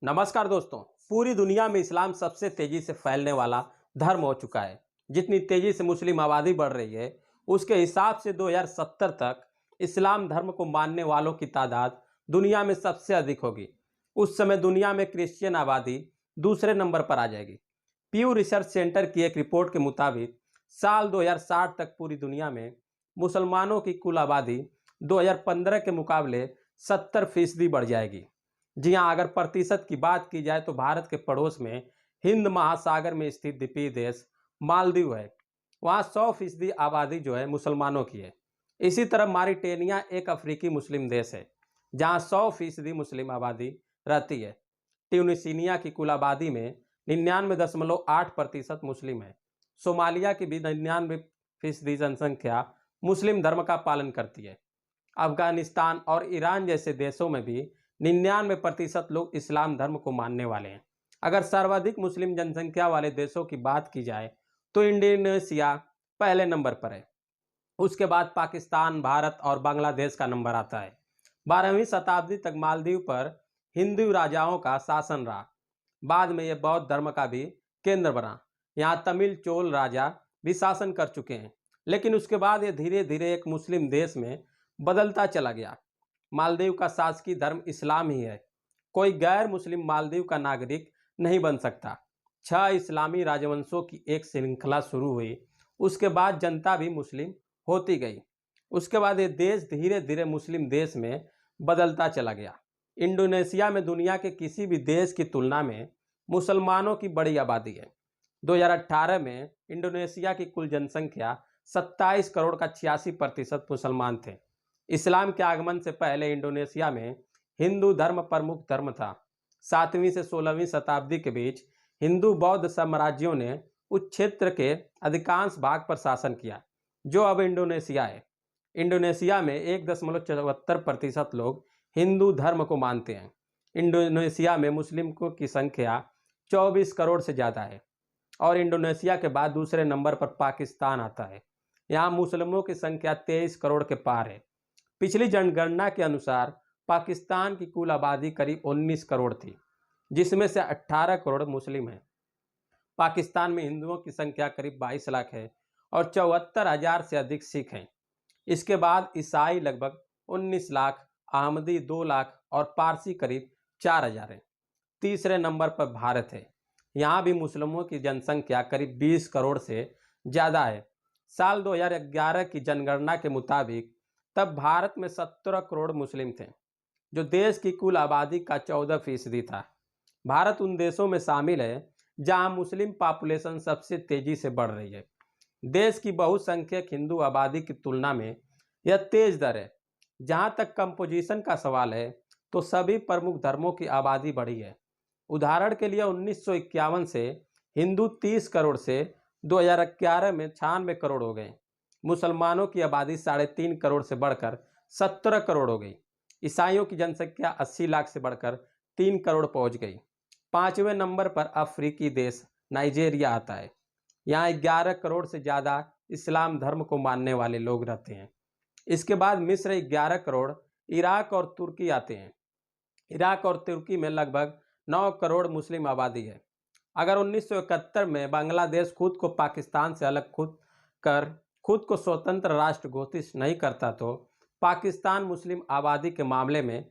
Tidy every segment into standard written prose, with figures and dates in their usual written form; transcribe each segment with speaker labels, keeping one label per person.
Speaker 1: नमस्कार दोस्तों। पूरी दुनिया में इस्लाम सबसे तेजी से फैलने वाला धर्म हो चुका है। जितनी तेजी से मुस्लिम आबादी बढ़ रही है, उसके हिसाब से 2070 तक इस्लाम धर्म को मानने वालों की तादाद दुनिया में सबसे अधिक होगी। उस समय दुनिया में क्रिश्चियन आबादी दूसरे नंबर पर आ जाएगी। प्यू रिसर्च सेंटर की एक रिपोर्ट के मुताबिक साल 2060 तक पूरी दुनिया में मुसलमानों की कुल आबादी 2015 के मुकाबले 70% बढ़ जाएगी। जी हाँ, अगर प्रतिशत की बात की जाए तो भारत के पड़ोस में हिंद महासागर में स्थित द्वीपीय देश मालदीव है। वहाँ 100% आबादी जो है मुसलमानों की है। इसी तरह मारिटेनिया एक अफ्रीकी मुस्लिम देश है, जहाँ 100% मुस्लिम आबादी रहती है। ट्यूनिसिया की कुल आबादी में 99.8% मुस्लिम है। सोमालिया की भी 99% जनसंख्या मुस्लिम धर्म का पालन करती है। अफगानिस्तान और ईरान जैसे देशों में भी 99% लोग इस्लाम धर्म को मानने वाले हैं। अगर सर्वाधिक मुस्लिम जनसंख्या वाले देशों की बात की जाए तो इंडोनेशिया पहले नंबर पर है। उसके बाद पाकिस्तान, भारत और बांग्लादेश का नंबर आता है। 12वीं शताब्दी तक मालदीव पर हिंदू राजाओं का शासन रहा। बाद में यह बौद्ध धर्म का भी केंद्र बना। यहाँ तमिल चोल राजा भी शासन कर चुके हैं, लेकिन उसके बाद यह धीरे धीरे एक मुस्लिम देश में बदलता चला गया। मालदीव का शासकीय धर्म इस्लाम ही है। कोई गैर मुस्लिम मालदीव का नागरिक नहीं बन सकता। 6 इस्लामी राजवंशों की एक श्रृंखला शुरू हुई। उसके बाद जनता भी मुस्लिम होती गई। उसके बाद ये देश धीरे धीरे मुस्लिम देश में बदलता चला गया। इंडोनेशिया में दुनिया के किसी भी देश की तुलना में मुसलमानों की बड़ी आबादी है। 2018 में इंडोनेशिया की कुल जनसंख्या 27 करोड़ का 86% मुसलमान थे। इस्लाम के आगमन से पहले इंडोनेशिया में हिंदू धर्म प्रमुख धर्म था। 7वीं से 16वीं शताब्दी के बीच हिंदू बौद्ध साम्राज्यों ने उस क्षेत्र के अधिकांश भाग पर शासन किया, जो अब इंडोनेशिया है। इंडोनेशिया में 1.74% लोग हिंदू धर्म को मानते हैं। इंडोनेशिया में मुस्लिमों की संख्या 24 करोड़ से ज़्यादा है और इंडोनेशिया के बाद दूसरे नंबर पर पाकिस्तान आता है। यहाँ मुस्लिमों की संख्या 23 करोड़ के पार है। पिछली जनगणना के अनुसार पाकिस्तान की कुल आबादी करीब 19 करोड़ थी, जिसमें से 18 करोड़ मुस्लिम हैं। पाकिस्तान में हिंदुओं की संख्या करीब 22 लाख है और 74,000 से अधिक सिख हैं। इसके बाद ईसाई लगभग 19 लाख, अहमदी 2 लाख और पारसी करीब 4,000 हैं। तीसरे नंबर पर भारत है। यहाँ भी मुस्लिमों की जनसंख्या करीब 20 करोड़ से ज़्यादा है। साल 2011 की जनगणना के मुताबिक तब भारत में 17 करोड़ मुस्लिम थे, जो देश की कुल आबादी का 14% था। भारत उन देशों में शामिल है जहां मुस्लिम पॉपुलेशन सबसे तेजी से बढ़ रही है। देश की बहुसंख्यक हिंदू आबादी की तुलना में यह तेज दर है। जहां तक कंपोजिशन का सवाल है तो सभी प्रमुख धर्मों की आबादी बढ़ी है। उदाहरण के लिए 1951 से हिंदू 30 करोड़ से 2011 में 96 करोड़ हो गए। मुसलमानों की आबादी 3.5 करोड़ से बढ़कर 17 करोड़ हो गई। ईसाइयों की जनसंख्या 80 लाख से बढ़कर 3 करोड़ पहुंच गई। 5वें नंबर पर अफ्रीकी देश नाइजीरिया आता है। यहाँ 11 करोड़ से ज़्यादा इस्लाम धर्म को मानने वाले लोग रहते हैं। इसके बाद मिस्र 11 करोड़, इराक और तुर्की आते हैं। इराक और तुर्की में लगभग 9 करोड़ मुस्लिम आबादी है। अगर 1971 में बांग्लादेश खुद को पाकिस्तान से अलग खुद को स्वतंत्र राष्ट्र घोषित नहीं करता तो पाकिस्तान मुस्लिम आबादी के मामले में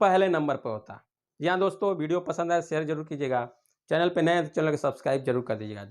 Speaker 1: पहले नंबर पर होता। यहाँ दोस्तों, वीडियो पसंद आए शेयर जरूर कीजिएगा। चैनल पर नए हैं तो चैनल को सब्सक्राइब जरूर कर दीजिएगा।